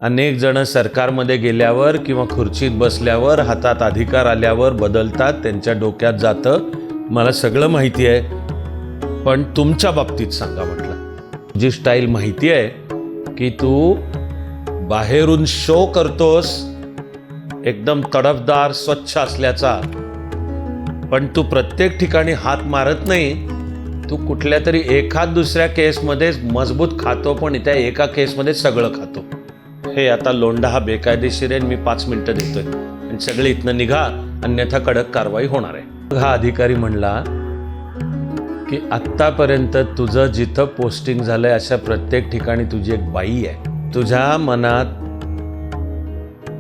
अनेक जण सरकारमध्ये गेल्यावर किंवा खुर्चीत बसल्यावर हातात अधिकार आल्यावर बदलतात, त्यांच्या डोक्यात जातं. मला सगळं माहिती आहे, पण तुमच्या बाबतीत सांगा म्हटलं. तुझी स्टाईल माहिती आहे की तू बाहेरून शो करतोस एकदम तडफदार स्वच्छ असल्याचा, पण तू प्रत्येक ठिकाणी हात मारत नाही. तू कुठल्या तरी एखाद दुसऱ्या केसमध्ये मजबूत खातो, पण त्या एका केसमध्ये सगळं खातो. हे आता लोंढा हा बेकायदेशीर आहे, मी 5 मिनिटं देतोय आणि सगळे इथनं निघा, अन्यथा कडक कारवाई होणार आहे. हा अधिकारी म्हणला की आत्तापर्यंत तुझं जिथं पोस्टिंग झालंय अशा प्रत्येक ठिकाणी तुझी एक बाई आहे. तुझ्या मनात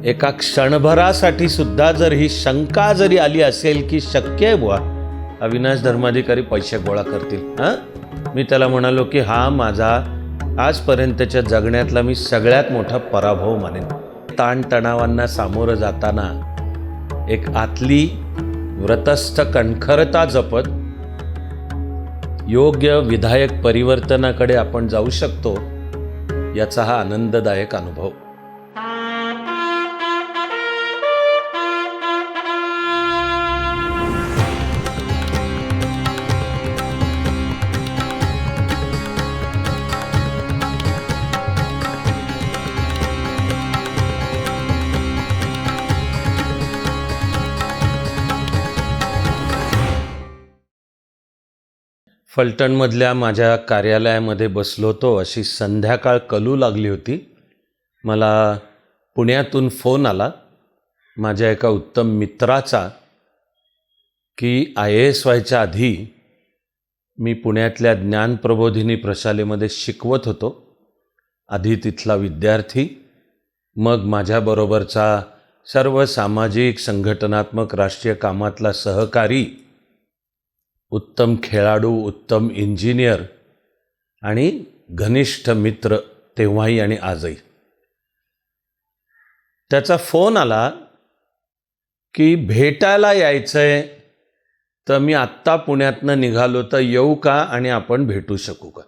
एका क्षणभरासाठी सुद्धा जर ही शंका जरी आली असेल की शक्य आहे बुवा अविनाश धर्माधिकारी पैसे गोळा करतील, मी त्याला म्हणालो की हा माझा आजपर्यंतच्या जगण्यातला मी सगळ्यात मोठा पराभव मानेन. ताणतणावांना सामोरं जाताना एक आतली व्रतस्थ कणखरता जपत योग्य विधायक परिवर्तनाकडे आपण जाऊ शकतो, याचा हा आनंददायक अनुभव. फलटणमधल्या माझ्या कार्यालयामध्ये बसलो होतो. अशी संध्याकाळ कलू लागली होती. मला पुण्यातून फोन आला माझ्या एका उत्तम मित्राचा की IAS व्हायच्या आधी मी पुण्यातल्या ज्ञानप्रबोधिनी प्रशालेमध्ये शिकवत होतो. आधी तिथला विद्यार्थी, मग माझ्याबरोबरचा सर्व सामाजिक संघटनात्मक राष्ट्रीय कामातला सहकारी, उत्तम खेळाडू, उत्तम इंजिनियर आणि घनिष्ठ मित्र तेव्हाही आणि आजही. त्याचा फोन आला की भेटायला यायचंय, तर मी आत्ता पुण्यातनं निघालो, तर येऊ का आणि आपण भेटू शकू का.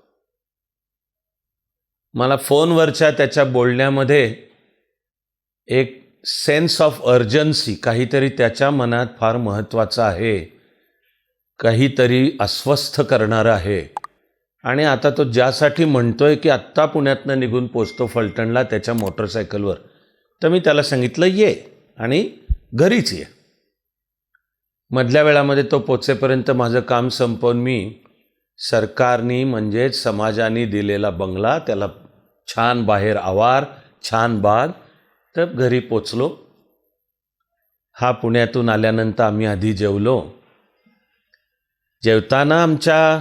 मला फोनवरच्या त्याच्या बोलण्यामध्ये एक सेन्स ऑफ अर्जन्सी, काहीतरी त्याच्या मनात फार महत्त्वाचं आहे, काहीतरी अस्वस्थ करणारं आहे. आणि आता तो ज्यासाठी म्हणतोय की आत्ता पुण्यातनं निघून पोचतो फलटणला त्याच्या मोटरसायकलवर, तर मी त्याला सांगितलं ये आणि घरीच ये. मधल्या वेळामध्ये तो पोचेपर्यंत माझं काम संपवून मी सरकारनी म्हणजेच समाजाने दिलेला बंगला, त्याला छान बाहेर आवार, छान बाग, तर घरी पोचलो. हा पुण्यातून आल्यानंतर आम्ही आधी जेवलो. जेवताना आमच्या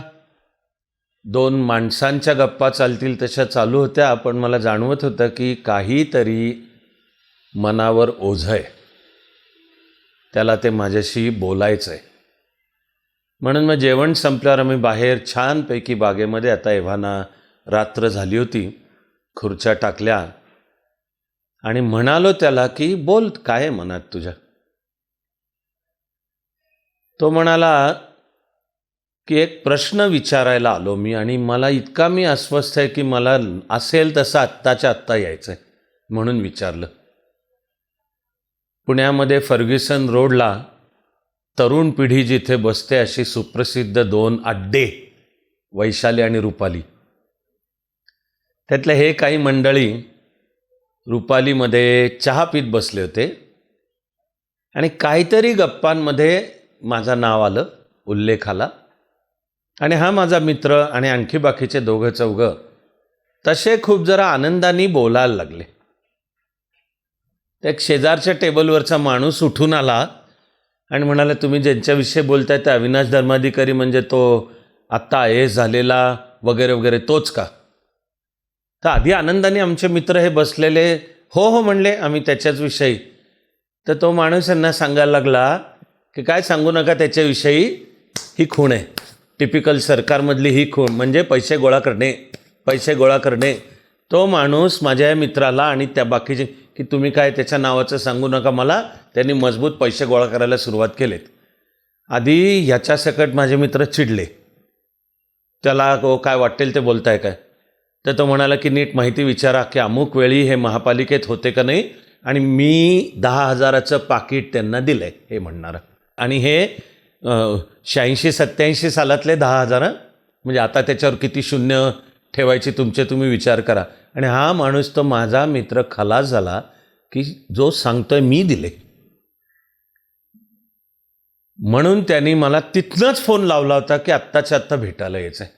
2 माणसांच्या गप्पा चालतील तशा चालू होत्या, पण मला जाणवत होतं की काहीतरी मनावर ओझं आहे, त्याला ते माझ्याशी बोलायचं आहे. म्हणून मग जेवण संपल्यावर आम्ही बाहेर छानपैकी बागेमध्ये, आता एव्हाना रात्र झाली होती, खुर्च्या टाकल्या आणि म्हणालो त्याला की बोल, काय आहे मनात तुझ्या. तो म्हणाला की एक प्रश्न विचारायला आलो मी, आणि मला इतका मी अस्वस्थ आहे की मला असेल तसं आत्ताच्या आत्ता यायचं आहे, म्हणून विचारलं. पुण्यामध्ये फर्ग्युसन रोडला तरुण पिढी जिथे बसते अशी सुप्रसिद्ध 2 अड्डे, वैशाली आणि रुपाली, त्यातले हे काही मंडळी रुपालीमध्ये चहा पीत बसले होते आणि काहीतरी गप्पांमध्ये माझं नाव आलं, उल्लेख आला, आणि हा माझा मित्र आणि आणखी बाकीचे 2-4 तसे खूप जरा आनंदाने बोलायला लागले. एक शेजारच्या टेबलवरचा माणूस उठून आला आणि म्हणाला, तुम्ही ज्यांच्याविषयी बोलताय ते अविनाश धर्माधिकारी, म्हणजे तो आत्ता IAS झालेला वगैरे वगैरे तोच का. तर आधी आनंदाने आमचे मित्र हे बसलेले हो हो म्हणले आम्ही त्याच्याच विषयी. तर तो माणूस यांना सांगायला लागला की काय सांगू नका त्याच्याविषयी, ही खूण आहे, टिपिकल सरकारमधली ही खूण, म्हणजे पैसे गोळा करणे, पैसे गोळा करणे. तो माणूस माझ्या या मित्राला आणि त्या बाकीचे की तुम्ही काय त्याच्या नावाचं सांगू नका मला, त्यांनी मजबूत पैसे गोळा करायला सुरुवात केलेत. आधी ह्याच्या सकट माझे मित्र चिडले, त्याला काय वाटेल ते बोलताय काय. तर तो म्हणाला की नीट माहिती विचारा की अमुक वेळी हे महापालिकेत होते का नाही, आणि मी 10,000चं पाकीट त्यांना दिलं आहे हे म्हणणार. आणि हे 86-87 सालातले 10,000, म्हणजे आता त्याच्यावर किती शून्य ठेवायची तुम्ही विचार करा. आणि हा माणूस तो माझा मित्र खलास झाला की जो सांगतोय मी दिले. म्हणून त्यांनी मला तिथनंच फोन लावला होता की आत्ताच्या आत्ता भेटायला यायचं आहे.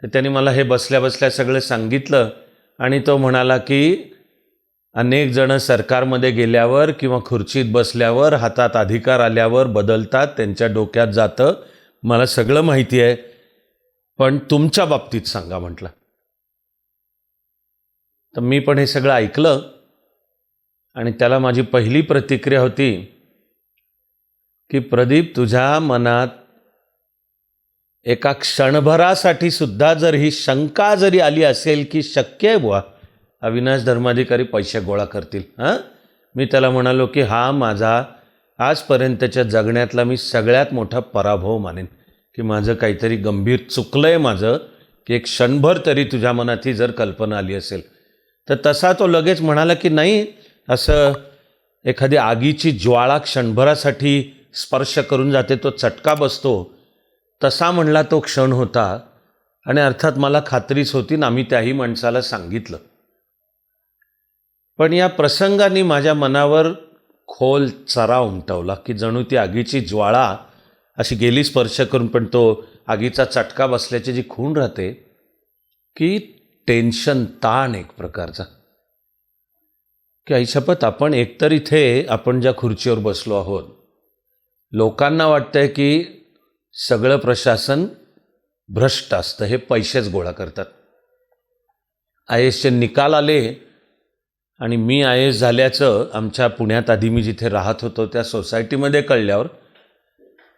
तर त्यांनी मला हे बसल्या बसल्या सगळं सांगितलं. आणि तो म्हणाला की अनेक जण सरकारमध्ये गेल्यावर किंवा खुर्चीत बसल्यावर हातात अधिकार आल्यावर बदलतात, त्यांच्या डोक्यात जातं. मला सगळं माहिती आहे, पण तुमच्या बाबतीत सांगा म्हटलं. तर मी पण हे सगळं ऐकलं आणि त्याला माझी पहिली प्रतिक्रिया होती की प्रदीप, तुझ्या मनात एका क्षणभरासाठी सुद्धा जर ही शंका जरी आली असेल की शक्य आहे बुवा अविनाश धर्माधिकारी पैसे गोळा करतील, मी त्याला म्हणालो की हा माझा आजपर्यंतच्या जगण्यातला मी सगळ्यात मोठा पराभव मानेन की माझं काहीतरी गंभीर चुकलं आहे माझं, की एक क्षणभर तरी तुझ्या मनात ही जर कल्पना आली असेल. तर तसा तो लगेच म्हणाला की नाही, असं एखादी आगीची ज्वाळा क्षणभरासाठी स्पर्श करून जाते, तो चटका बसतो, तसा म्हणला तो क्षण होता. आणि अर्थात मला खात्रीच होती ना, मी त्याही माणसाला सांगितलं. पण या प्रसंगाने माझ्या मनावर खोल चरा उमटवला की जणू ती आगीची ज्वाळा अशी गेली स्पर्श करून, पण तो आगीचा चटका बसल्याची जी खूण राहते, की टेन्शन, ताण एक प्रकारचा, की आईशपथ आपण एकतर इथे आपण ज्या खुर्चीवर बसलो आहोत, लोकांना वाटतंय की सगळं प्रशासन भ्रष्ट असतं, हे पैसेच गोळा करतात. IASचे निकाल आले आणि मी IAS झाल्याचं आमच्या पुण्यात आधी मी जिथे राहत होतो त्या सोसायटीमध्ये कळल्यावर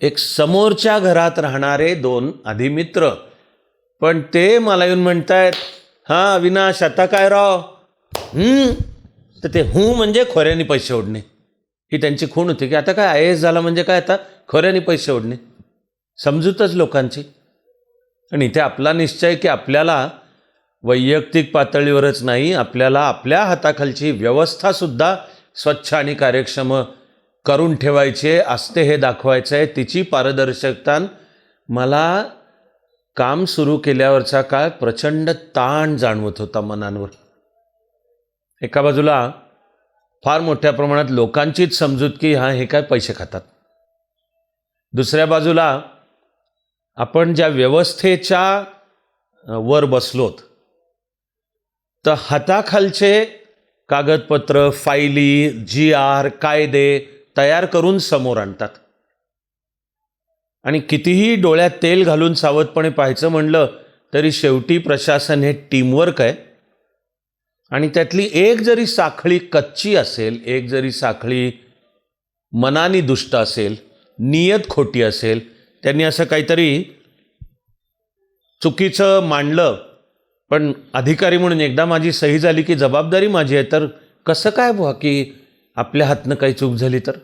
एक समोरच्या घरात राहणारे 2 आधी मित्र, पण ते मला येऊन म्हणतायत, हां अविनाश आता काय राव, तर ते म्हणजे खोऱ्याने पैसे ओढणे ही त्यांची खूण होती की आता काय IAS झाला म्हणजे काय आता खोऱ्याने पैसे ओढणे, समजूतच लोकांची. आणि इथे आपला निश्चय की आपल्याला वैयक्तिक पातळीवरच नाही, आपल्याला आपल्या हाताखालची व्यवस्थासुद्धा स्वच्छ आणि कार्यक्षम करून ठेवायचे असते, हे दाखवायचं आहे. तिची पारदर्शकता मला काम सुरू केल्यावरचा काळ प्रचंड ताण जाणवत होता मनांवर. एका बाजूला फार मोठ्या प्रमाणात लोकांचीच समजूत की हे काय पैसे खातात, दुसऱ्या बाजूला आपण ज्या व्यवस्थेच्या वर बसलोत, तर हाताखालचे कागदपत्र, फायली, GR, कायदे तयार करून समोर आणतात. आणि कितीही डोळ्यात तेल घालून सावधपणे पाहायचं म्हणलं तरी शेवटी प्रशासन हे टीमवर्क आहे. आणि त्यातली एक जरी साखळी कच्ची असेल, एक जरी साखळी मनाने दुष्ट असेल, नियत खोटी असेल, त्यांनी असं काहीतरी चुकीचं मांडलं, पण अधिकारी म्हणून एकदा माझी सही झाली की जबाबदारी माझी आहे, तर कसं काय बुवा की आपल्या हातनं काही चूक झाली तर?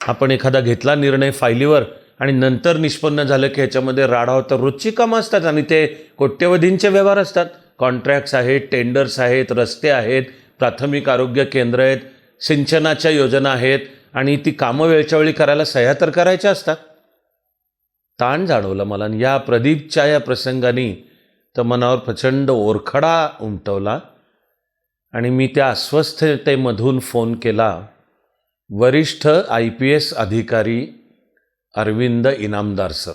आपण एखादा घेतला निर्णय फायलीवर आणि नंतर निष्पन्न झालं की ह्याच्यामध्ये राडाव, तर रोजची कामं असतात आणि ते कोट्यवधींचे व्यवहार असतात. कॉन्ट्रॅक्ट्स आहेत, टेंडर्स आहेत, रस्ते आहेत, प्राथमिक आरोग्य केंद्र आहेत, सिंचनाच्या योजना आहेत, आणि ती कामं वेळच्या वेळी करायला सह्या तर करायच्या असतात. ताण जाणवलं मला. आणि या प्रदीपच्या या प्रसंगाने तर मनावर प्रचंड ओरखडा उमटवला. आणि मी त्या अस्वस्थतेमधून फोन केला वरिष्ठ IPS अधिकारी अरविंद इनामदार सर,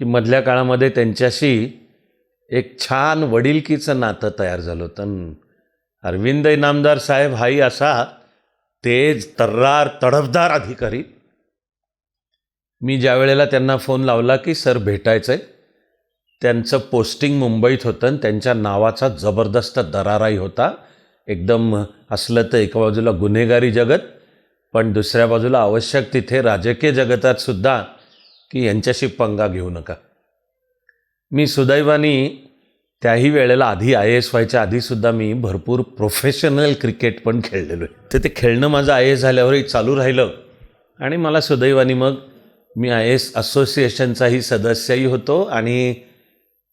की मधल्या काळामध्ये त्यांच्याशी एक छान वडिलकीचं नातं तयार झालं होतं. अरविंद इनामदार साहेब हाही असा तेज, तर्रार, तडफदार अधिकारी. मी ज्या वेळेला त्यांना फोन लावला की सर भेटायचं आहे, त्यांचं पोस्टिंग मुंबईत होतं आणि त्यांच्या नावाचा जबरदस्त दराराही होता. एकदम असलं तर एका बाजूला गुन्हेगारी जगत, पण दुसऱ्या बाजूला आवश्यक तिथे राजकीय जगतात सुद्धा की यांच्याशी पंगा घेऊ नका. मी सुदैवाने त्याही वेळेला आधी IAS व्हायच्या आधीसुद्धा मी भरपूर प्रोफेशनल क्रिकेट पण खेळलेलो आहे. तर ते खेळणं माझं IAS झाल्यावरही चालू राहिलं. आणि मला सुदैवाने मग मी IAS असोसिएशनचाही सदस्यही होतो आणि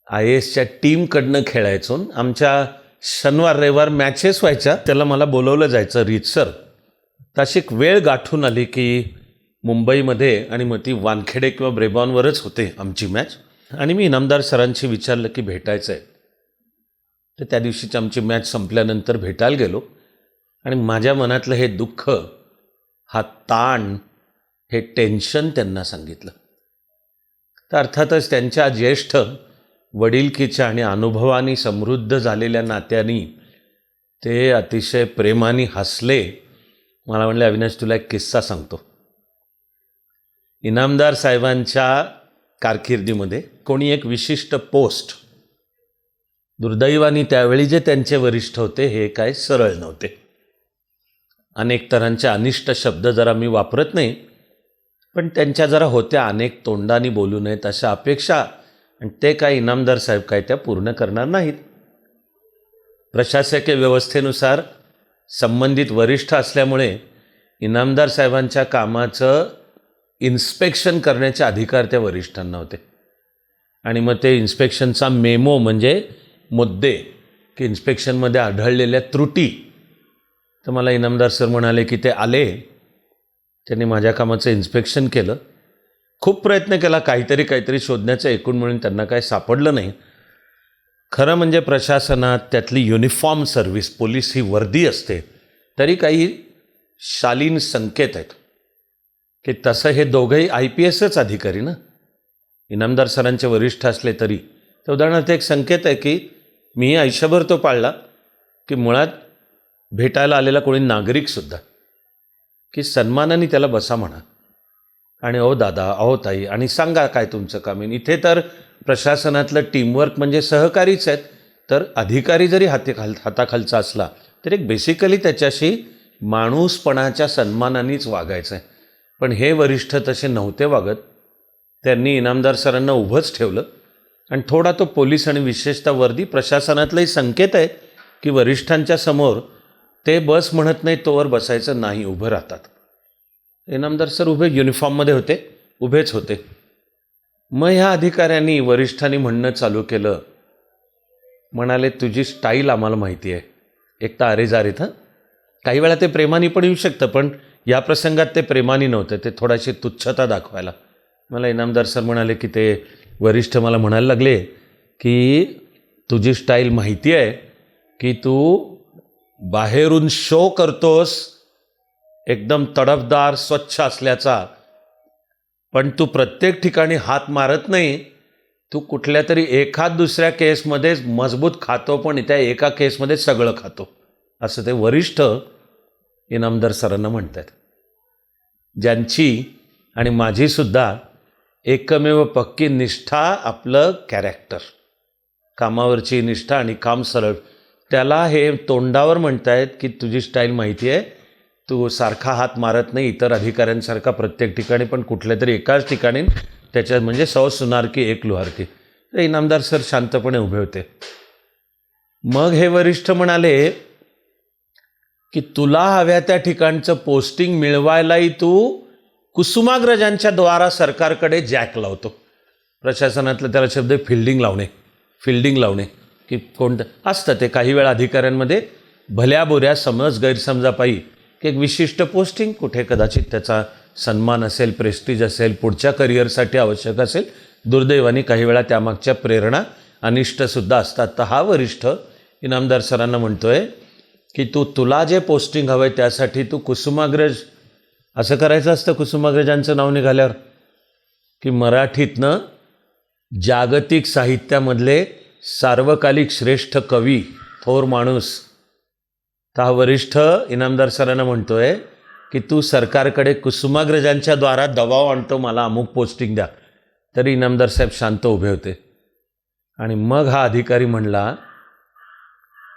IASच्या टीमकडनं खेळायचो. आमच्या शनिवार रविवार मॅचेस व्हायच्या, त्याला मला बोलवलं जायचं रीतसर. तशी एक वेळ गाठून आली की मुंबईमध्ये, आणि मग ती वानखेडे किंवा ब्रेबॉनवरच होते आमची मॅच. आणि मी इनामदार सरांशी विचारलं की भेटायचं आहे. तर त्या दिवशीच आमची मॅच संपल्यानंतर भेटायला गेलो आणि माझ्या मनातलं हे दुःख, हा ताण, हे टेन्शन त्यांना सांगितलं. तर अर्थातच त्यांच्या ज्येष्ठ वडिलकीच्या आणि अनुभवाने समृद्ध झालेल्या नात्यांनी ते अतिशय प्रेमाने हसले. मला म्हणले, अविनाश तुला एक किस्सा सांगतो. इनामदार साहेबांच्या कारकिर्दीमध्ये कोणी एक विशिष्ट पोस्ट, दुर्दैवाने त्यावेळी जे त्यांचे वरिष्ठ होते हे काय सरळ नव्हते. अनेक तऱ्हांचे अनिष्ट शब्द जरा मी वापरत नाही, पण त्यांच्या जरा होत्या अनेक तोंडानी बोलू नयेत अशा अपेक्षा, आणि ते काय इनामदार साहेब काय त्या पूर्ण करणार नाहीत. प्रशासकीय व्यवस्थेनुसार संबंधित वरिष्ठ असल्यामुळे इनामदार साहेबांच्या कामाचं इन्स्पेक्शन करण्याचे अधिकार त्या वरिष्ठांना होते. आणि मग ते इन्स्पेक्शनचा मेमो म्हणजे मुद्दे, की इन्स्पेक्शनमध्ये आढळलेल्या त्रुटी, तर मला इनामदार सर म्हणाले की ते आले, त्यांनी माझ्या कामाचं इन्स्पेक्शन केलं. खूप प्रयत्न केला काहीतरी शोधण्याचं, एकूण मिळून त्यांना काही सापडलं नाही. खरं म्हणजे प्रशासनात त्यातली युनिफॉर्म सर्व्हिस, पोलीस ही वर्दी असते, तरी काही शालीन संकेत आहेत की तसं हे दोघंही IPSच अधिकारी ना, इनामदार सरांचे वरिष्ठ असले तरी. तर उदाहरणार्थ एक संकेत आहे की मी आयुष्यभर तो पाळला की मुळात भेटायला आलेला कोणी नागरिकसुद्धा की सन्मानाने त्याला बसा म्हणा, आणि अहो दादा, अहो ताई, आणि सांगा काय तुमचं काम आहे. इथे तर प्रशासनातलं टीमवर्क म्हणजे सहकारीच आहेत, तर अधिकारी जरी हाताखालचा असला तर एक बेसिकली त्याच्याशी माणूसपणाच्या सन्मानानेच वागायचं आहे. पण हे वरिष्ठ तसे नव्हते वागत. त्यांनी इनामदार सरांना उभंच ठेवलं, आणि थोडा तो पोलीस आणि विशेषतः वर्दी प्रशासनातलाही संकेत आहे की वरिष्ठांच्या समोर ते बस म्हणत नाही तोवर बसायचं नाही, उभं राहतात. इनामदार सर उभे युनिफॉर्ममध्ये होते, उभेच होते. मग ह्या अधिकाऱ्यांनी, वरिष्ठांनी म्हणणं चालू केलं, म्हणाले तुझी स्टाईल आम्हाला माहिती आहे. एक तर अरेजारीत, काही वेळा ते प्रेमाने पण येऊ शकतं, पण या प्रसंगात ते प्रेमाने नव्हतं, ते थोडीशी तुच्छता दाखवायला. मला इनामदार सर म्हणाले की ते वरिष्ठ मला म्हणायला लागले की तुझी स्टाईल माहिती आहे की तू बाहेरून शो करतोस एकदम तडफदार स्वच्छ असल्याचा, पण तू प्रत्येक ठिकाणी हात मारत नाही. तू कुठल्या तरी एखाद दुसऱ्या केसमध्ये मजबूत खातो, पण त्या एका केसमध्ये सगळं खातो, असं ते वरिष्ठ इनामदार सरांना म्हणतात. ज्यांची आणि माझीसुद्धा एकमेव पक्की निष्ठा आपलं कॅरेक्टर, कामावरची निष्ठा आणि काम सरळ, त्याला हे तोंडावर म्हणतायत की तुझी स्टाईल माहिती आहे, तू सारखा हात मारत नाही इतर अधिकाऱ्यांसारखा प्रत्येक ठिकाणी, पण कुठल्या तरी एकाच ठिकाणी त्याच्यात म्हणजे 100 सुनार की एक लुहार की. तर इनामदार सर शांतपणे उभे होते. मग हे वरिष्ठ म्हणाले की तुला हव्या त्या ठिकाणचं पोस्टिंग मिळवायलाही तू कुसुमाग्रजांच्या द्वारा सरकारकडे जॅक लावतो. प्रशासनातलं त्याला शब्द फिल्डिंग लावणे की कोणतं असतं ते. काही वेळा अधिकाऱ्यांमध्ये भल्याबुऱ्या समज गैरसमजापायी की एक विशिष्ट पोस्टिंग कुठे कदाचित त्याचा सन्मान असेल, प्रेस्टीज असेल, पुढच्या करिअरसाठी आवश्यक असेल, दुर्दैवाने काही वेळा त्यामागच्या प्रेरणा अनिष्टसुद्धा असतात. तर हा वरिष्ठ इनामदार सरांना म्हणतोय की तुला जे पोस्टिंग हवं आहे त्यासाठी तू कुसुमाग्रज असं करायचं असतं. कुसुमाग्रजांचं नाव निघाल्यावर की मराठीतनं जागतिक साहित्यामधले सार्वकालिक श्रेष्ठ कवी, थोर माणूस. तर हा वरिष्ठ इनामदार सरांना म्हणतोय की तू सरकारकडे कुसुमाग्रजांच्या द्वारा दबाव आणतो, मला अमुक पोस्टिंग द्या. तरी इनामदार साहेब शांत उभे होते. आणि मग हा अधिकारी म्हणला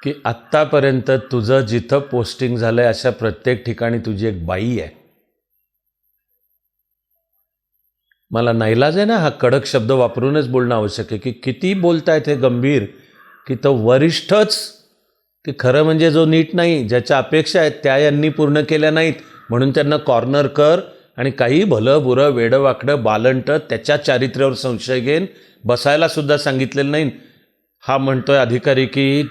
की आत्तापर्यंत तुझं जिथं पोस्टिंग झालंय अशा प्रत्येक ठिकाणी तुझी एक बाई आहे. मला नाईलाज आहे ना हा कडक शब्द वापरूनच बोलणं आवश्यक आहे की किती बोलतायत हे गंभीर, की तो वरिष्ठच की खरं म्हणजे जो नीट नाही, ज्याच्या अपेक्षा आहेत त्या यांनी पूर्ण केल्या नाहीत, म्हणून त्यांना कॉर्नर कर आणि काही भलं बुरं वेडं वाकडं बालंट त्याच्या चारित्र्यावर संशय घेईन, बसायला सुद्धा सांगितलेलं नाही. हा म्हणतोय अधिकारी की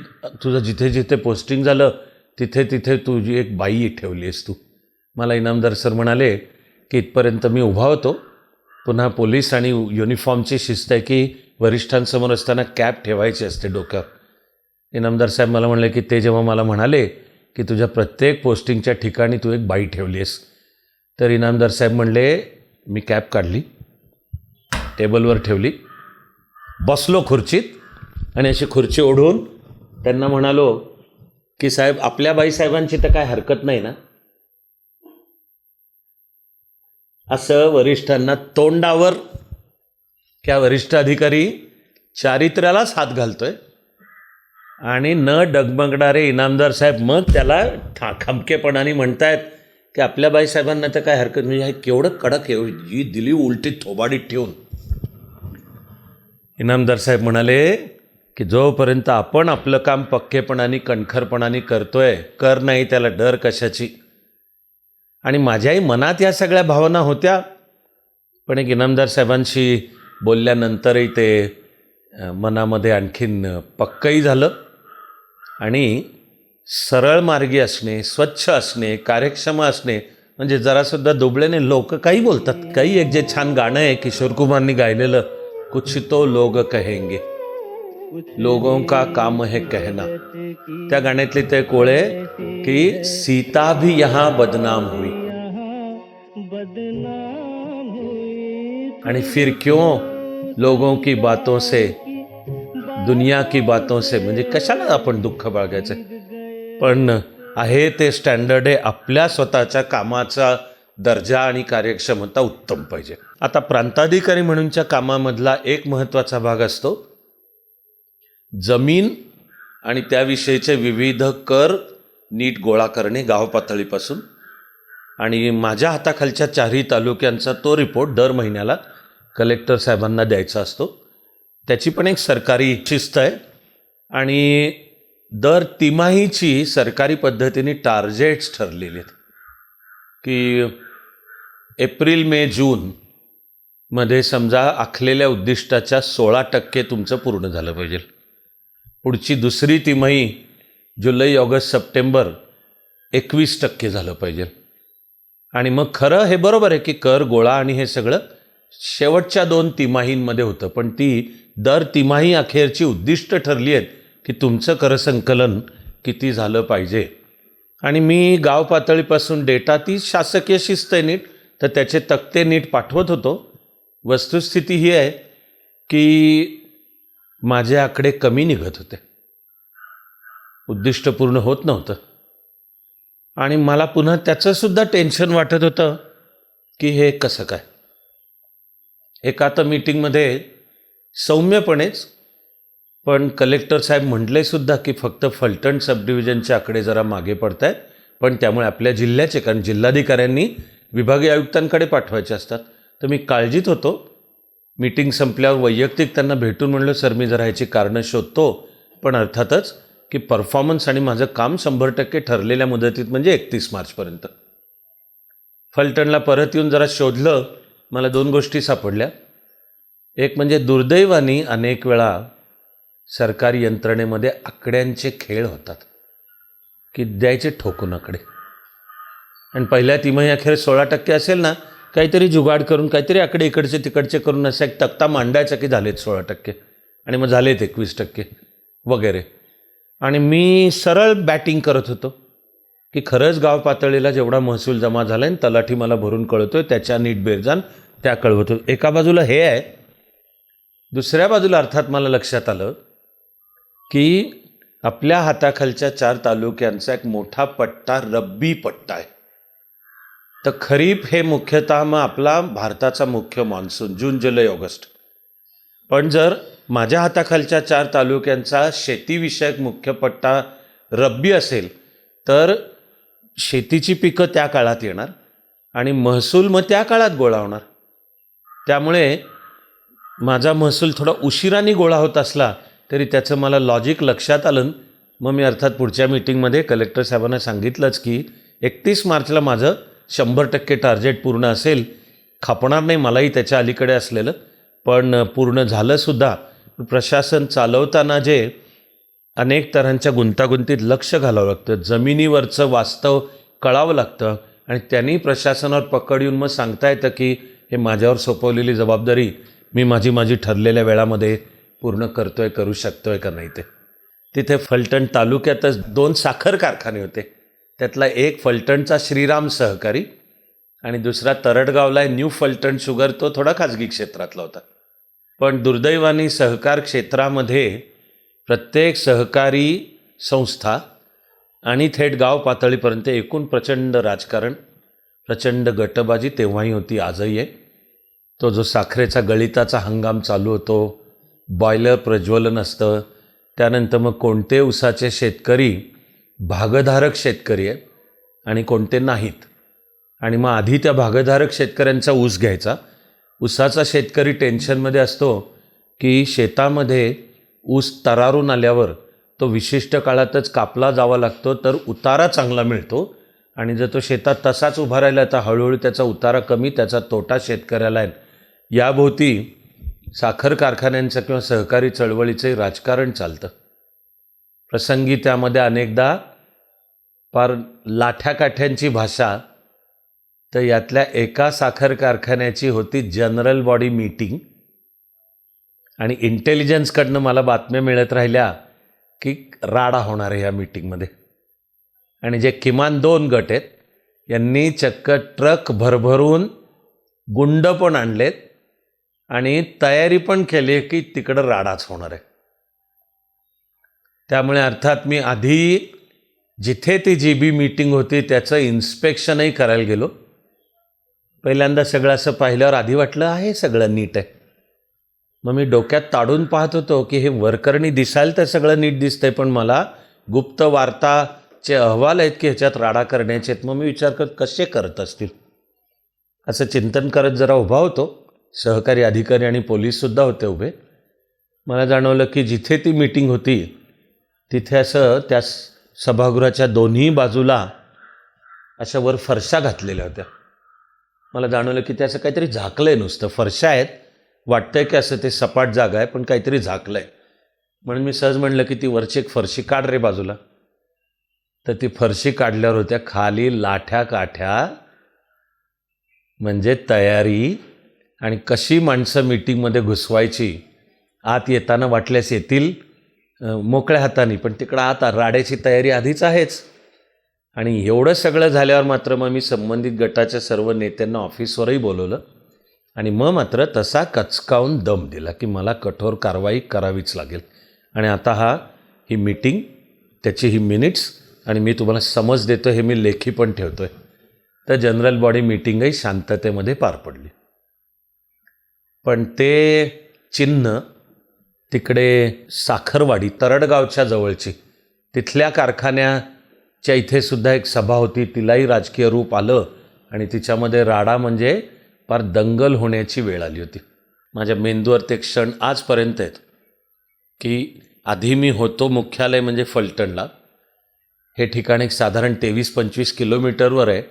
तुझं जिथे जिथे पोस्टिंग झालं तिथे तिथे तुझी एक बाई ठेवली आहेस तू. मला इनामदार सर म्हणाले की इथपर्यंत मी उभा होतो, पुन्हा पोलीस आणि युनिफॉर्मची शिस्त आहे की वरिष्ठांसमोर असताना कॅप ठेवायची असते डोक्यावर. इनामदार साहेब मला म्हणले की ते जेव्हा मला म्हणाले की तुझ्या प्रत्येक पोस्टिंगच्या ठिकाणी तू एक बाई ठेवली आहेस, तर इनामदार साहेब म्हणले, मी कॅप काढली, टेबलवर ठेवली, बसलो खुर्चीत आणि अशी खुर्ची ओढून त्यांना म्हणालो की साहेब आपल्या बाईसाहेबांची तर काय हरकत नाही ना. असं वरिष्ठांना तोंडावर त्या वरिष्ठ अधिकारी चारित्र्यालाच हात घालतोय आणि न डगमगणारे इनामदार साहेब मग त्याला खमकेपणाने म्हणतायत की आपल्या बाईसाहेबांना तर काय हरकत. म्हणजे हे केवढं कडक आहे, ही दिली उलटी थोबाडीत ठेवून. इनामदार साहेब म्हणाले की जोपर्यंत आपण आपलं काम पक्केपणाने कणखरपणाने करतोय, कर नाही त्याला डर कशाची. आणि माझ्याही मनात या सगळ्या भावना होत्या, पण एक इनामदार साहेबांशी बोलल्यानंतरही ते मनामध्ये आणखीन पक्कही झालं. आणि सरळ मार्गी असणे, स्वच्छ असणे, कार्यक्षम असणे, म्हणजे जरासुद्धा दुबळेने लोक काही बोलतात. काही एक जे छान गाणं आहे किशोर कुमारनी गायलेलं, कुछ तो लोग कहेंगे, लोगों का काम है कहना. त्या गाण्यातले ते कोळे की सीता भी यहाँ बदनाम हुई आणि फिर क्यों लोगों की बातों से, दुनिया की बातों से, म्हणजे कशाला आपण दुःख बाळगायचं. पण आहे ते स्टँडर्ड आहे, आपल्या स्वतःच्या कामाचा दर्जा आणि कार्यक्षमता उत्तम पाहिजे. आता प्रांताधिकारी म्हणूनच्या कामामधला एक महत्त्वाचा भाग असतो जमीन आणि त्याविषयीचे विविध कर नीट गोळा करणे गाव पातळीपासून. आणि माझ्या हाताखालच्या 4ही तालुक्यांचा तो रिपोर्ट दर महिन्याला कलेक्टर साहेबांना द्यायचा असतो. त्याची पण एक सरकारी शिस्त आहे आणि दर तिमाहीची सरकारी पद्धतीने टार्गेट्स ठरलेले आहेत की एप्रिल मे जून मध्ये समजा आखलेल्या उद्दिष्टाच्या 16% तुमचं पूर्ण झालं पाहिजे. पुढची दुसरी तिमाही जुलै ऑगस्ट सप्टेंबर 21% झालं पाहिजे. आणि मग खरं हे बरोबर आहे की कर गोळा आणि हे सगळं शेवटच्या 2 तिमाहींमध्ये होतं, पण ती दर तिमाही अखेरची उद्दिष्ट ठरली आहेत की तुमचं करसंकलन किती झालं पाहिजे. आणि मी गाव पातळीपासून डेटा, ती शासकीय शिस्त आहे नीट, तर त्याचे तक्ते नीट पाठवत होतो. वस्तुस्थिती ही आहे की माझे आकडे कमी निघत होते, उद्दिष्ट पूर्ण होत नव्हतं. आणि मला पुन्हा त्याचंसुद्धा टेन्शन वाटत होतं की हे कसं काय. एका तर मीटिंगमध्ये सौम्यपणेच पण कलेक्टर साहेब म्हटले सुद्धा की फक्त फलटण सब डिव्हिजनचे आकडे जरा मागे पडत आहेत, पण त्यामुळे आपल्या जिल्ह्याचे, कारण जिल्हाधिकाऱ्यांनी विभागीय आयुक्तांकडे पाठवायचे असतात. तर मी काळजीत होतो. मीटिंग संपल्यावर वैयक्तिक त्यांना भेटून म्हणलं, सर मी जरा ह्याची कारणं शोधतो, पण अर्थातच की परफॉर्मन्स आणि माझं काम 100% ठरलेल्या मुदतीत म्हणजे 31 मार्चपर्यंत. फलटणला परत येऊन जरा शोधलं, मला 2 गोष्टी सापडल्या. एक म्हणजे दुर्दैवाने अनेक वेळा सरकारी यंत्रणेमध्ये आकड्यांचे खेळ होतात की द्यायचे ठोकून आकडे. आणि पहिल्या तिमाही अखेर 16% असेल ना, काहीतरी जुगाड करून काहीतरी आकडे इकडचे तिकडचे करून असा एक तक्ता मांडायचा की झालेत 16% आणि मग झालेत 21% वगैरे. आणि मी सरळ बॅटिंग करत होतो की खरंच गाव पातळीला जेवढा महसूल जमा झाला आहे, तलाठी मला भरून कळतोय, त्याच्या नीट बेरजान त्या कळवतो. एका बाजूला हे आहे, दुसऱ्या बाजूला अर्थात मला लक्षात आलं की आपल्या हाताखालच्या 4 तालुक्यांचा एक मोठा पट्टा रब्बी पट्टा आहे. तर खरीप हे मुख्यतः मग आपला भारताचा मुख्य मान्सून जून जुलै ऑगस्ट. पण जर माझ्या हाताखालच्या 4 तालुक्यांचा शेतीविषयक मुख्य पट्टा रब्बी असेल तर शेतीची पिकं त्या काळात येणार आणि महसूल मग त्या काळात गोळा होणार. त्यामुळे माझा महसूल थोडा उशिराने गोळा होत असला तरी त्याचं मला लॉजिक लक्षात आलं. मग मी अर्थात पुढच्या मीटिंगमध्ये कलेक्टर साहेबांना सांगितलंच की 31 मार्चला माझं 100% टार्गेट पूर्ण असेल, खपणार नाही मलाही त्याच्या अलीकडे असलेलं, पण पूर्ण झालंसुद्धा. प्रशासन चालवताना जे अनेक तऱ्हांच्या गुंतागुंतीत लक्ष घालावं लागतं, जमिनीवरचं वास्तव कळावं लागतं आणि त्यांनी प्रशासनावर पकड येऊन मग सांगता येतं की हे माझ्यावर सोपवलेली जबाबदारी मी माझी ठरलेल्या वेळामध्ये पूर्ण करतोय, करू शकतोय का नाही ते. तिथे फलटण तालुक्यातच 2 साखर कारखाने होते. त्यातला एक फलटणचा श्रीराम सहकारी आणि दुसरा तरडगावला न्यू फलटण शुगर, तो थोडा खाजगी क्षेत्रातला होता. पण दुर्दैवाने सहकार क्षेत्रामध्ये प्रत्येक सहकारी संस्था आणि थेट गाव पातळीपर्यंत एकूण प्रचंड राजकारण, प्रचंड गटबाजी तेव्हाही होती, आजही आहे. तो जो साखरेचा गळिताचा हंगाम चालू होतो, बॉयलर प्रज्वलन असतं, त्यानंतर मग कोणते ऊसाचे शेतकरी भागधारक शेतकरी आहेत आणि कोणते नाहीत. आणि मग आधी त्या भागधारक शेतकऱ्यांचा ऊस घ्यायचा. ऊसाचा शेतकरी टेन्शनमध्ये असतो की शेतामध्ये ऊस तरारून आल्यावर तो विशिष्ट काळातच कापला जावा लागतो, तर उतारा चांगला मिळतो. आणि जर तो शेतात तसाच उभा राहिला तर हळूहळू त्याचा उतारा कमी, त्याचा तोटा शेतकऱ्याला आहे. याभोवती साखर कारखान्यांचं किंवा सहकारी चळवळीचं राजकारण चालतं. प्रसंगी त्यामध्ये अनेकदा फार लाठ्याकाठ्यांची भाषा. तर यातल्या एका साखर कारखान्याची होती जनरल बॉडी मीटिंग आणि इंटेलिजन्सकडनं मला बातम्या मिळत राहिल्या की राडा होणार आहे या मीटिंगमध्ये. आणि जे किमान 2 गट आहेत यांनी चक्क ट्रक भरभरून गुंड पण आणलेत आणि तयारी पण केली आहे की तिकडं राडाच होणार आहे. त्यामुळे अर्थात मी आधी जिथे ती GB मीटिंग होती त्याचं इन्स्पेक्शनही करायला गेलो. पहिल्यांदा सगळं असं पाहिल्यावर आधी वाटलं आहे सगळं नीट आहे. मग मी डोक्यात ताडून पाहत होतो की हे वरकरणी दिसायला तर सगळं नीट दिसतंय, पण मला गुप्त वार्ताचे अहवाल आहेत की ह्याच्यात राडा करण्याचे आहेत. मग मी विचार करत कसे करत असतील असं चिंतन करत जरा उभा होतो. सहकारी अधिकारी आणि पोलीससुद्धा होते उभे. मला जाणवलं की जिथे ती मीटिंग होती तिथे असं त्या सभागृहाच्या दोन्ही बाजूला अशा वर फरशा घातलेल्या होत्या. मला जाणवलं की त्याचं काहीतरी झाकलं आहे, नुसतं फरशा आहेत, वाटतंय की असं ते सपाट जागा आहे पण काहीतरी झाकलं आहे. म्हणून मी सहज म्हणलं की ती वरची एक फरशी काढ रे बाजूला. तर ती फरशी काढल्यावर होत्या खाली लाठ्या काठ्या, म्हणजे तयारी आणि कशी माणसं मीटिंगमध्ये घुसवायची. आत येताना वाटल्यास येतील मोकळ्या हाताने, पण तिकडं आत राड्याची तयारी आधीच आहेच. आणि एवढं सगळं झाल्यावर मात्र मग मी संबंधित गटाच्या सर्व नेत्यांना ऑफिसवरही बोलवलं आणि मग मात्र तसा कचकावून दम दिला की मला कठोर कारवाई करावीच लागेल. आणि आता ही मीटिंग, त्याची ही मिनिट्स आणि मी तुम्हाला समज देतो, हे मी लेखी पण ठेवतो आहे. तर जनरल बॉडी मीटिंगही शांततेमध्ये पार पडली. पण ते चिन्ह तिकडे साखरवाडी तरडगावच्या जवळची तिथल्या कारखान्याच्या इथे सुद्धा एक सभा होती, तिलाही राजकीय रूप आलं आणि तिच्यामध्ये राडा म्हणजे फार दंगल होण्याची वेळ आली होती. माझ्या मेंदूवर ते क्षण आजपर्यंत आहेत की आधी मी होतो मुख्यालय म्हणजे फलटणला. हे ठिकाण एक साधारण 23-25 किलोमीटरवर आहे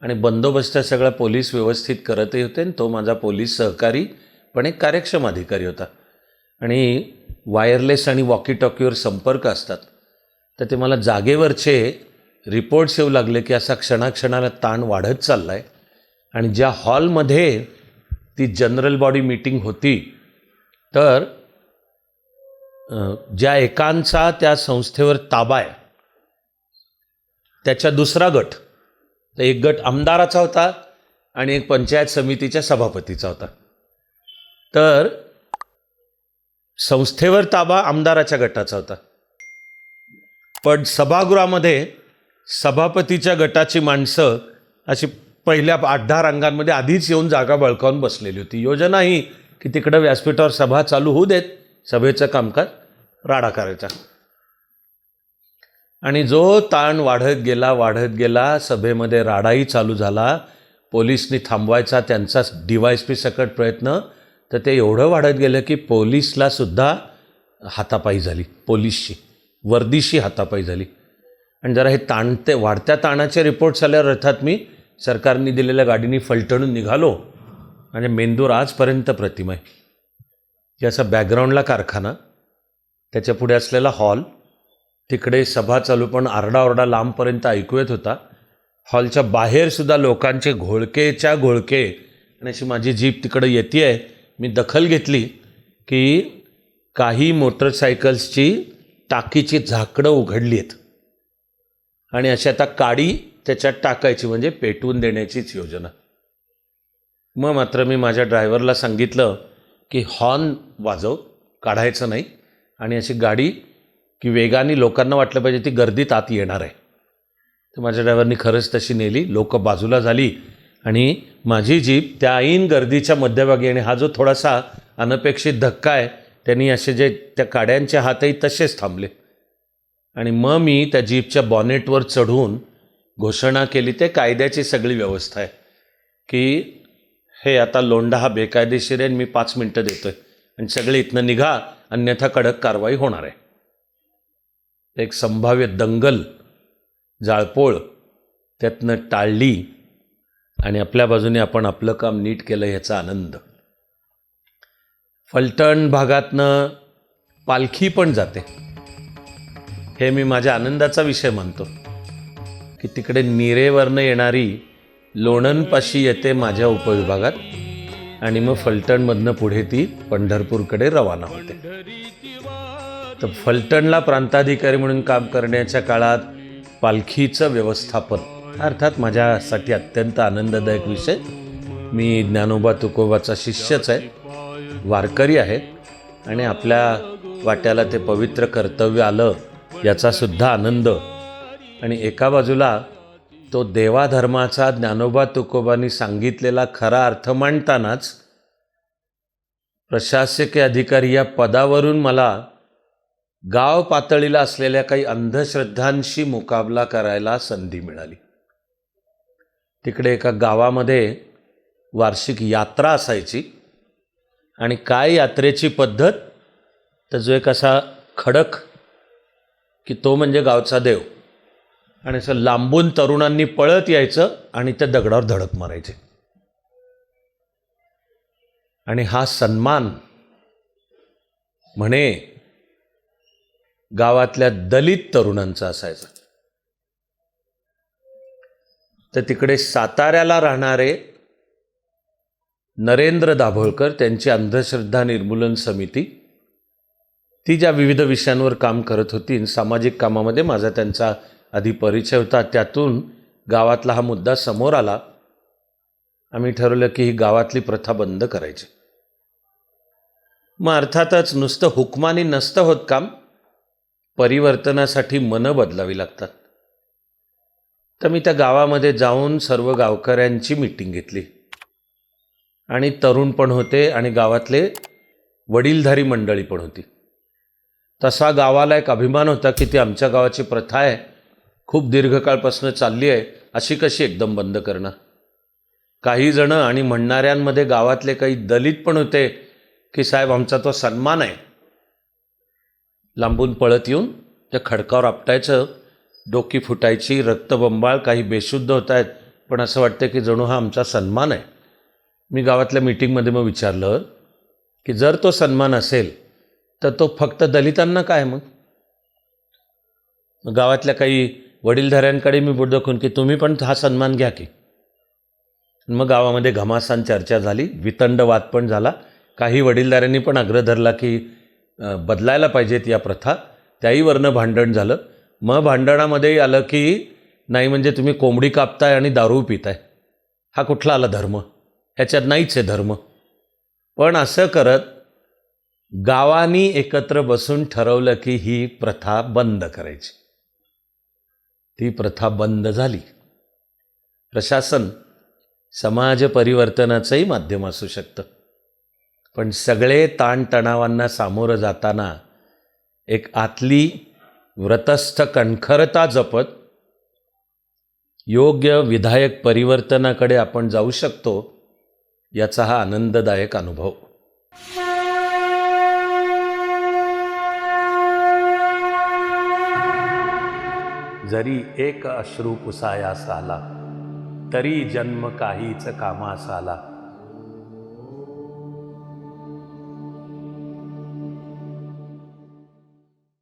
आणि बंदोबस्त सगळा पोलीस व्यवस्थित करतही होते आणि तो माझा पोलीस सहकारी पण एक कार्यक्षम अधिकारी होता. आणि वायरलेस आणि वॉकी टॉकीवर संपर्क असतात. तर ते मला जागेवरचे रिपोर्ट्स येऊ लागले की असा क्षणाक्षणाला ताण वाढत चालला आहे. आणि ज्या हॉलमध्ये ती जनरल बॉडी मीटिंग होती, तर ज्या एकांचा त्या संस्थेवर ताबा आहे त्याच्या दुसरा गट, तर एक गट आमदाराचा होता आणि एक पंचायत समितीच्या सभापतीचा होता. तर संस्थेवर ताबा आमदाराच्या गटाचा होता, पण सभागृहामध्ये सभापतीच्या गटाची माणसं अशी पहिल्या 8-10 रांगांमध्ये आधीच येऊन जागा बळकावून बसलेली होती. योजना ही की तिकडं व्यासपीठावर सभा चालू होऊ देत, सभेचं कामकाज राडा करायचा. आणि जो ताण वाढत गेला सभेमध्ये राडाही चालू झाला. पोलिसनी थांबवायचा त्यांचा DYSP सकट प्रयत्न, तर ते एवढं वाढत गेलं की पोलिसला सुद्धा हातापायी झाली, पोलिसची वर्दीशी हातापायी झाली. आणि जरा हे वाढत्या ताणाचे रिपोर्ट्स आल्यावर अर्थात मी सरकारने दिलेल्या गाडीने फलटणून निघालो. म्हणजे मेंदूर आजपर्यंत प्रतिमा आहे. की असा बॅकग्राऊंडला कारखाना, त्याच्या पुढे असलेला हॉल, तिकडे सभा चालू, पण आरडाओरडा लांबपर्यंत ऐकू येत होता. हॉलच्या बाहेरसुद्धा लोकांचे घोळकेच्या घोळके, आणि अशी माझी जीप तिकडे येते आहे. मी दखल घेतली की काही मोटरसायकल्सची टाकीची झाकडं उघडली आहेत आणि अशी आता काडी त्याच्यात टाकायची, म्हणजे पेटवून देण्याचीच योजना. मग मात्र मी माझ्या ड्रायव्हरला सांगितलं की हॉर्न वाजव, काढायचं नाही, आणि अशी गाडी की वेगाने लोकांना वाटलं पाहिजे ती गर्दीत आत येणार आहे. तर माझ्या ड्रायव्हरनी खरंच तशी नेली. लोक बाजूला झाली आणि माझी जीप त्या ऐन गर्दीच्या मध्यभागी, आणि हा जो थोडासा अनपेक्षित धक्का आहे त्यांनी असे जे त्या काड्यांचे हातही तसेच थांबले. आणि मग मी त्या जीपच्या बॉनेटवर चढून घोषणा केली. ते कायद्याची सगळी व्यवस्था आहे की हे आता लोंढा हा बेकायदेशीर आहे, मी 5 मिनटं देतो आहे आणि सगळे इथनं निघा, अन्यथा कडक कारवाई होणार आहे. एक संभाव्य दंगल, जाळपोळ त्यातनं टाळली आणि आपल्या बाजूने आपण आपलं काम नीट केलं याचा आनंद. फलटण भागातनं पालखी पण जाते, हे मी माझ्या आनंदाचा विषय मानतो की तिकडे निरेवरनं येणारी लोणंदपाशी येते माझ्या उपविभागात, आणि मग फलटणमधनं पुढे ती पंढरपूरकडे रवाना होते. तर फलटणला प्रांताधिकारी म्हणून काम करण्याच्या काळात पालखीचं व्यवस्थापन अर्थात माझ्यासाठी अत्यंत आनंददायक विषय. मी ज्ञानोबा तुकोबाचा शिष्यच आहे, वारकरी आहे, आणि आपल्या वाट्याला ते पवित्र कर्तव्य आलं याचासुद्धा आनंद. आणि एका बाजूला तो देवाधर्माचा ज्ञानोबा तुकोबांनी सांगितलेला खरा अर्थ मांडतानाच प्रशासकीय अधिकारी या पदावरून मला गाव पातळीला असलेल्या काही अंधश्रद्धांशी मुकाबला करायला संधी मिळाली. तिकडे एका गावामध्ये वार्षिक यात्रा असायची, आणि काय यात्रेची पद्धत, तर जो एक असा खडक की तो म्हणजे गावचा देव, आणि असं लांबून तरुणांनी पळत यायचं आणि त्या दगडावर धडक मारायचे. आणि हा सन्मान म्हणे गावातल्या दलित तरुणांचा असायचा. तर तिकडे साताऱ्याला राहणारे नरेंद्र दाभोळकर, त्यांची अंधश्रद्धा निर्मूलन समिती, ती ज्या विविध विषयांवर काम करत होती, सामाजिक कामामध्ये माझा त्यांचा आधी परिचय होता, त्यातून गावातला हा मुद्दा समोर आला. आम्ही ठरवलं की ही गावातली प्रथा बंद करायची. मग अर्थातच नुसतं हुकमानी नसतं होत काम, परिवर्तनासाठी मनं बदलावी लागतात. तर मी त्या गावामध्ये जाऊन सर्व गावकऱ्यांची मीटिंग घेतली, आणि तरुण पण होते आणि गावातले वडीलधारी मंडळी पण होती. तसा गावाला एक अभिमान होता की ती आमच्या गावाची प्रथा आहे, खूप दीर्घकाळपासून चालली आहे, अशी कशी एकदम बंद करणार. काही जणं आणि म्हणणाऱ्यांमध्ये गावातले काही दलित पण होते की साहेब आमचा तो सन्मान आहे. लांबून पळत येऊन त्या खडकावर आपटायचं, डोकी फुटायची, रक्तबंबाळ, काही बेशुद्ध होत आहेत, पण असं वाटतं की जणू हा आमचा सन्मान आहे. मी गावातल्या मीटिंगमध्ये मग विचारलं की जर तो सन्मान असेल तर तो फक्त दलितांना काय. मग गावातल्या काही वडीलधाऱ्यांकडे मी बोट दाखवून की तुम्ही पण हा सन्मान घ्या की. मग गावामध्ये घमासान चर्चा झाली, वितंडवाद पण झाला. काही वडीलधाऱ्यांनी पण आग्रह धरला की बदलायला पाहिजेत या प्रथा, त्याही वरनं भांडण झालं. मग भांडणामध्ये आलं की नाही म्हणजे तुम्ही कोंबडी कापताय आणि दारू पिताय, हा कुठला आला धर्म, ह्याच्यात नाहीच आहे धर्म. पण असं करत गावानी एकत्र बसून ठरवलं की ही प्रथा बंद करायची. ती प्रथा बंद झाली. प्रशासन समाज परिवर्तनाचंही माध्यम असू शकतं, पण सगळे ताणतणावांना सामोरं जाताना एक आतली व्रतस्थ कणखरता जपत योग्य विधायक परिवर्तनाकडे आपण जाऊ शकतो, याचा हा आनंददायक अनुभव. जरी एक अश्रू पुसायास आला, तरी जन्म काहीच कामास आला.